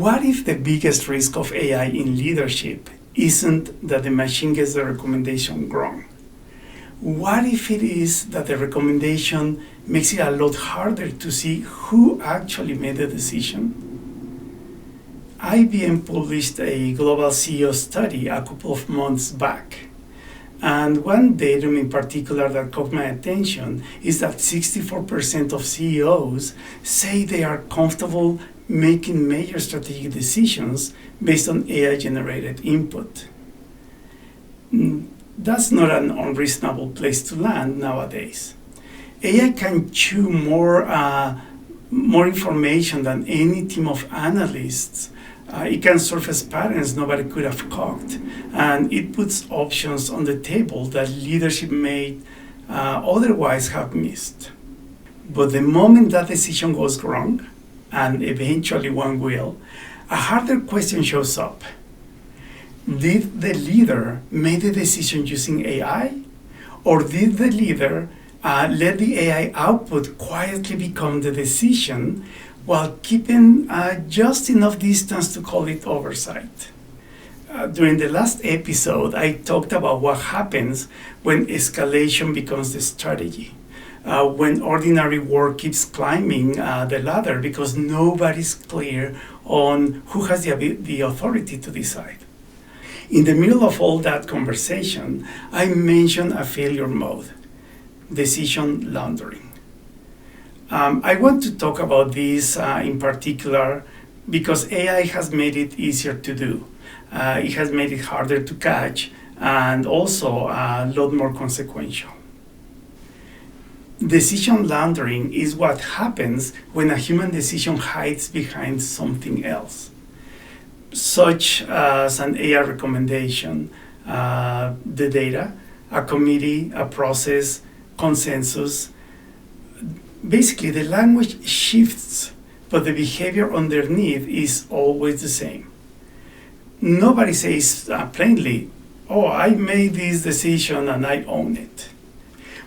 What if the biggest risk of AI in leadership isn't that the machine gets the recommendation wrong? What if it is that the recommendation makes it a lot harder to see who actually made the decision? IBM published a global CEO study a couple of months back. And one datum in particular that caught my attention is that 64% of CEOs say they are comfortable making major strategic decisions based on AI-generated input. That's not an unreasonable place to land nowadays. AI can chew more information than any team of analysts. It can surface patterns nobody could have caught, and it puts options on the table that leadership may otherwise have missed. But the moment that decision goes wrong, and eventually one will, a harder question shows up. Did the leader make the decision using AI? Or did the leader let the AI output quietly become the decision while keeping just enough distance to call it oversight? During the last episode, I talked about what happens when escalation becomes the strategy. When ordinary work keeps climbing the ladder because nobody's clear on who has the authority to decide. In the middle of all that conversation, I mentioned a failure mode, decision laundering. I want to talk about this in particular because AI has made it easier to do. It has made it harder to catch and also a lot more consequential. Decision laundering is what happens when a human decision hides behind something else, such as an AI recommendation, the data, a committee, a process, consensus. Basically, the language shifts, but the behavior underneath is always the same. Nobody says plainly, "Oh, I made this decision and I own it."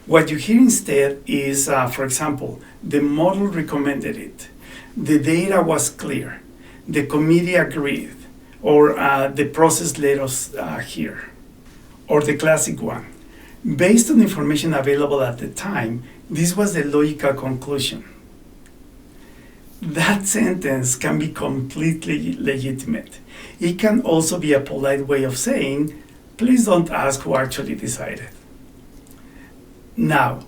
What you hear instead is, for example, the model recommended it, the data was clear, the committee agreed, or the process led us here. Or the classic one, based on information available at the time, this was the logical conclusion. That sentence can be completely legitimate. It can also be a polite way of saying, please don't ask who actually decided. Now,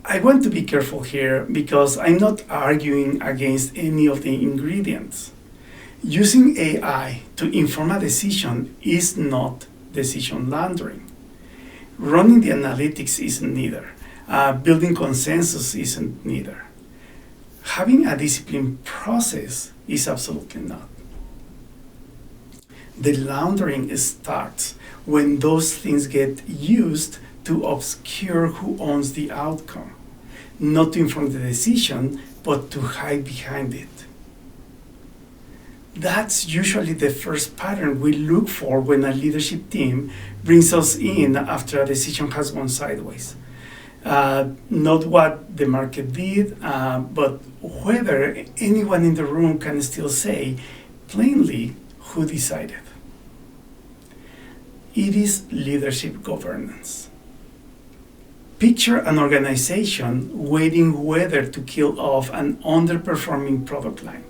I want to be careful here because I'm not arguing against any of the ingredients. Using AI to inform a decision is not decision laundering. Running the analytics isn't neither. Building consensus isn't neither. Having a disciplined process is absolutely not. The laundering starts when those things get used to obscure who owns the outcome, not to inform the decision, but to hide behind it. That's usually the first pattern we look for when a leadership team brings us in after a decision has gone sideways. Not what the market did, but whether anyone in the room can still say plainly who decided. It is leadership governance. Picture an organization waiting whether to kill off an underperforming product line.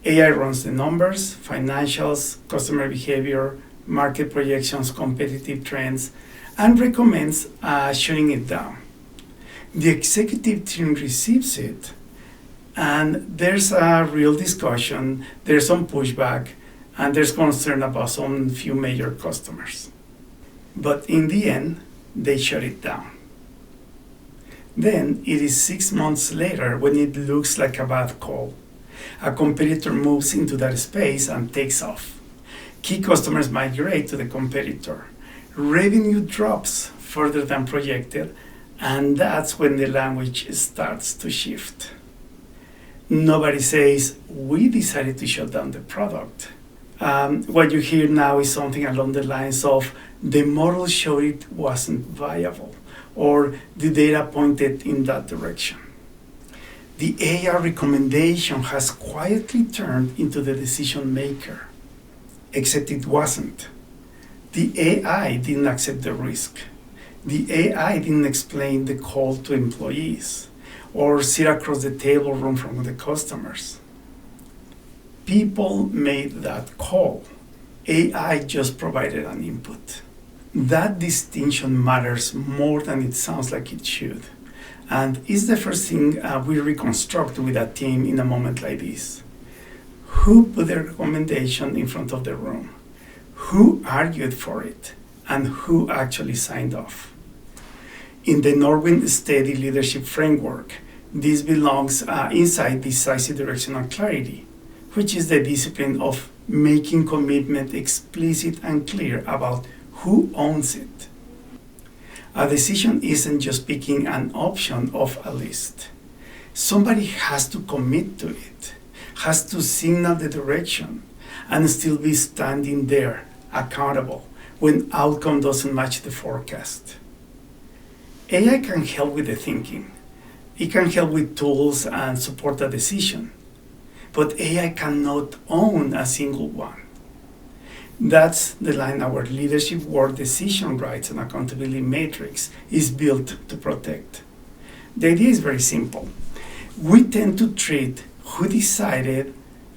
AI runs the numbers, financials, customer behavior, market projections, competitive trends, and recommends shutting it down. The executive team receives it, and there's a real discussion, there's some pushback, and there's concern about some few major customers. But in the end, they shut it down. Then it is 6 months later when it looks like a bad call. A competitor moves into that space and takes off. Key customers migrate to the competitor. Revenue drops further than projected, and that's when the language starts to shift. Nobody says, we decided to shut down the product. What you hear now is something along the lines of, the model showed it wasn't viable, or the data pointed in that direction. The AI recommendation has quietly turned into the decision maker, except it wasn't. The AI didn't accept the risk. The AI didn't explain the call to employees or sit across the table room from the customers. People made that call. AI just provided an input. That distinction matters more than it sounds like it should. And is the first thing we reconstruct with a team in a moment like this. Who put the recommendation in front of the room? Who argued for it? And who actually signed off? In the Norwyn Steady Leadership Framework, this belongs inside decisive directional clarity, which is the discipline of making commitment explicit and clear about who owns it. A decision isn't just picking an option off a list. Somebody has to commit to it, has to signal the direction, and still be standing there, accountable, when outcome doesn't match the forecast. AI can help with the thinking. It can help with tools and support a decision. But AI cannot own a single one. That's the line our leadership work decision rights and accountability matrix is built to protect. The idea is very simple. We tend to treat who decided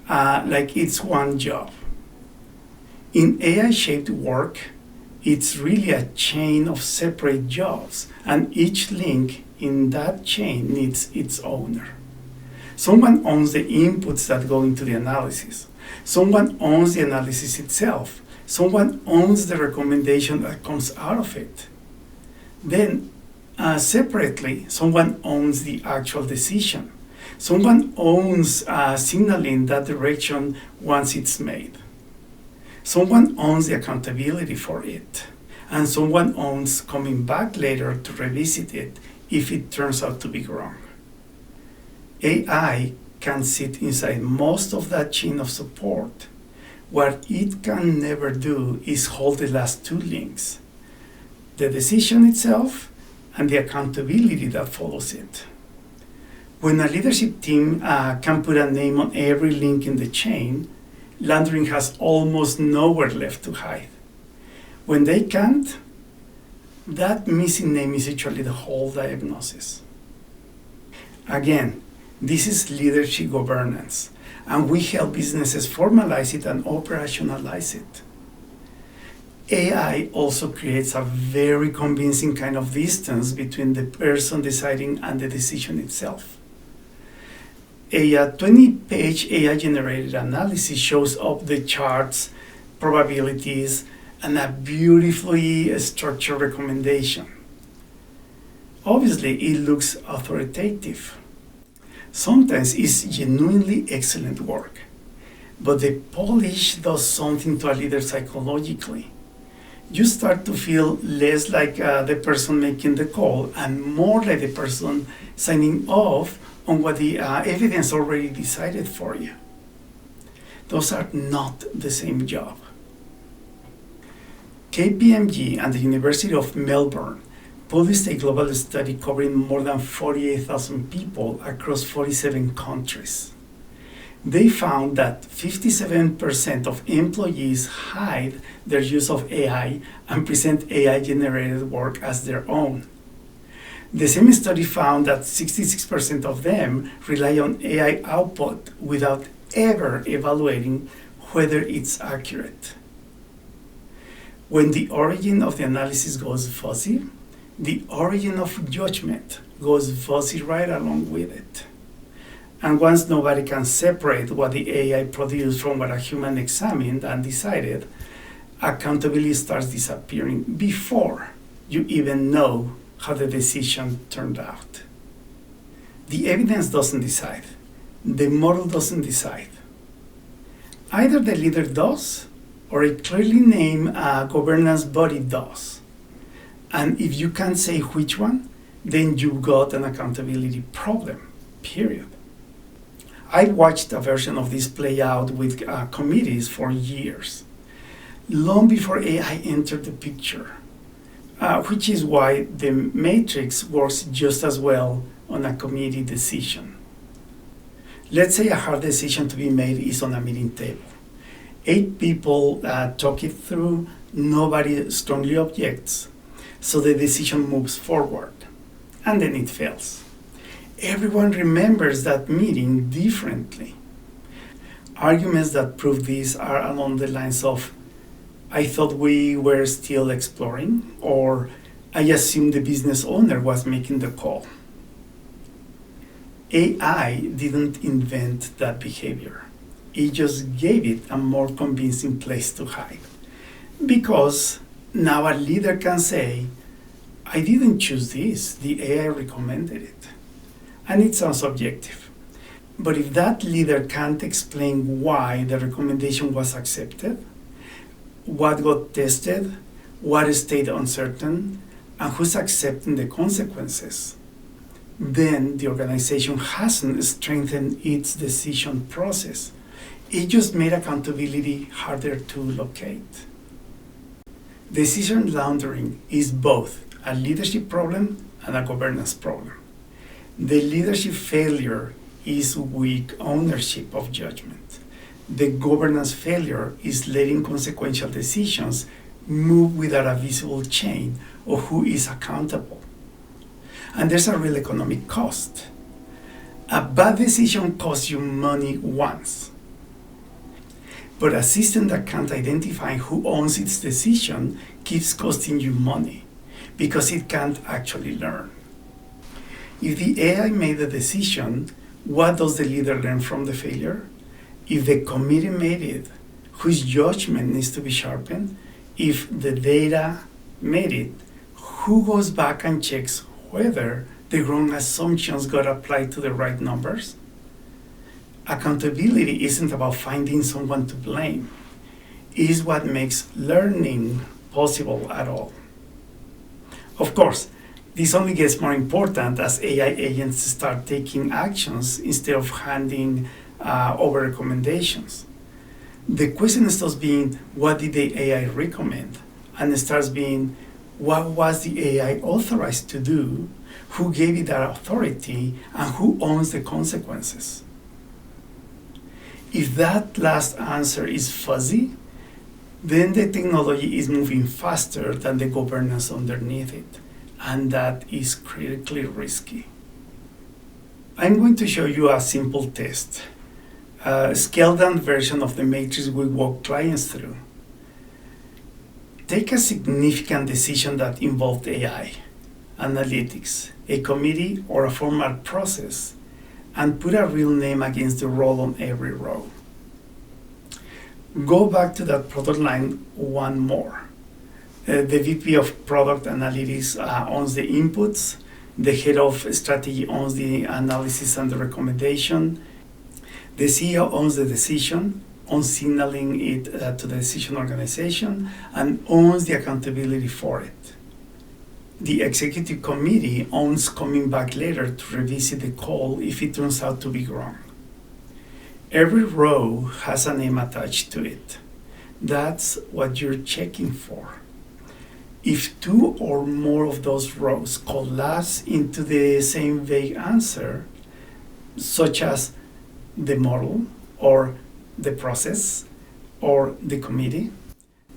like it's one job. In AI-shaped work, it's really a chain of separate jobs, and each link in that chain needs its owner. Someone owns the inputs that go into the analysis. Someone owns the analysis itself. Someone owns the recommendation that comes out of it. Then, separately, someone owns the actual decision. Someone owns signaling that direction once it's made. Someone owns the accountability for it. And someone owns coming back later to revisit it if it turns out to be wrong. AI can sit inside most of that chain of support. What it can never do is hold the last two links, the decision itself and the accountability that follows it. When a leadership team can put a name on every link in the chain, Laundering has almost nowhere left to hide. When they can't, that missing name is actually the whole diagnosis. Again, this is leadership governance, and we help businesses formalize it and operationalize it. AI also creates a very convincing kind of distance between the person deciding and the decision itself. A 20-page AI-generated analysis shows up the charts, probabilities, and a beautifully structured recommendation. Obviously, it looks authoritative. Sometimes it's genuinely excellent work, but the polish does something to a leader psychologically. You start to feel less like the person making the call and more like the person signing off on what the evidence already decided for you. Those are not the same job. KPMG and the University of Melbourne published a global study covering more than 48,000 people across 47 countries. They found that 57% of employees hide their use of AI and present AI-generated work as their own. The same study found that 66% of them rely on AI output without ever evaluating whether it's accurate. When the origin of the analysis goes fuzzy, the origin of judgment goes fuzzy right along with it. And once nobody can separate what the AI produced from what a human examined and decided, accountability starts disappearing before you even know how the decision turned out. The evidence doesn't decide. The model doesn't decide. Either the leader does, or a clearly named governance body does. And if you can't say which one, then you've got an accountability problem, period. I watched a version of this play out with committees for years, long before AI entered the picture, which is why the matrix works just as well on a committee decision. Let's say a hard decision to be made is on a meeting table. 8 people talk it through, nobody strongly objects, so the decision moves forward, and then it fails. Everyone remembers that meeting differently. Arguments that prove this are along the lines of, I thought we were still exploring, or I assumed the business owner was making the call. AI didn't invent that behavior. It just gave it a more convincing place to hide. Because now a leader can say, I didn't choose this, the AI recommended it. And it sounds objective. But if that leader can't explain why the recommendation was accepted, what got tested, what stayed uncertain, and who's accepting the consequences, then the organization hasn't strengthened its decision process. It just made accountability harder to locate. Decision laundering is both a leadership problem and a governance problem. The leadership failure is weak ownership of judgment. The governance failure is letting consequential decisions move without a visible chain of who is accountable. And there's a real economic cost. A bad decision costs you money once. But a system that can't identify who owns its decision keeps costing you money because it can't actually learn. If the AI made the decision, what does the leader learn from the failure? If the committee made it, whose judgment needs to be sharpened? If the data made it, who goes back and checks whether the wrong assumptions got applied to the right numbers? Accountability isn't about finding someone to blame. It is what makes learning possible at all. Of course, this only gets more important as AI agents start taking actions instead of handing over recommendations. The question stops being, what did the AI recommend? And it starts being, what was the AI authorized to do? Who gave it that authority? And who owns the consequences? If that last answer is fuzzy, then the technology is moving faster than the governance underneath it. And that is critically risky. I'm going to show you a simple test, a scaled-down version of the matrix we walk clients through. Take a significant decision that involved AI, analytics, a committee, or a formal process, and put a real name against the role on every row. Go back to that product line one more. The VP of Product Analytics owns the inputs. The head of strategy owns the analysis and the recommendation. The CEO owns the decision, owns signaling it to the decision organization, and owns the accountability for it. The executive committee owns coming back later to revisit the call if it turns out to be wrong. Every row has a name attached to it. That's what you're checking for. If 2 or more of those rows collapse into the same vague answer, such as the model or the process or the committee,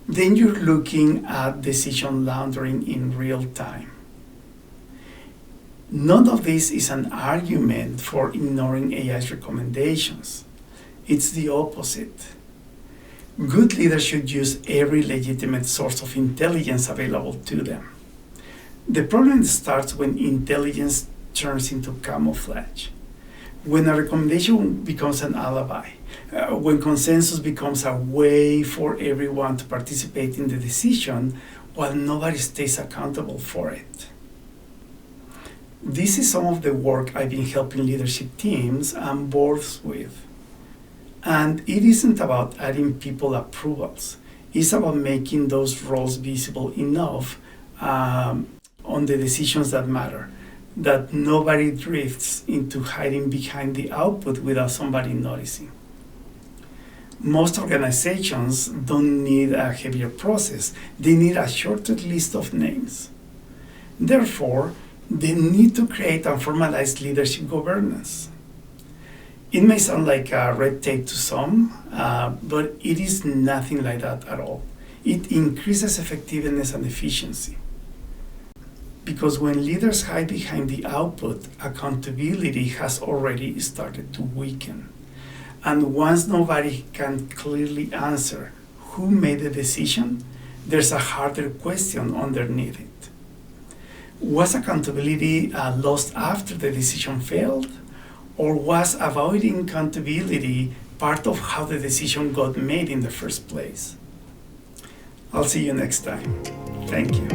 then you're looking at decision laundering in real time. None of this is an argument for ignoring AI's recommendations. It's the opposite. Good leaders should use every legitimate source of intelligence available to them. The problem starts when intelligence turns into camouflage, when a recommendation becomes an alibi, when consensus becomes a way for everyone to participate in the decision while nobody stays accountable for it. This is some of the work I've been helping leadership teams and boards with. And it isn't about adding people approvals. It's about making those roles visible enough on the decisions that matter, that nobody drifts into hiding behind the output without somebody noticing. Most organizations don't need a heavier process. They need a shorter list of names. Therefore, they need to create and formalize leadership governance. It may sound like red tape to some, but it is nothing like that at all. It increases effectiveness and efficiency. Because when leaders hide behind the output, accountability has already started to weaken. And once nobody can clearly answer who made the decision, there's a harder question underneath it. Was accountability lost after the decision failed? Or was avoiding accountability part of how the decision got made in the first place? I'll see you next time. Thank you.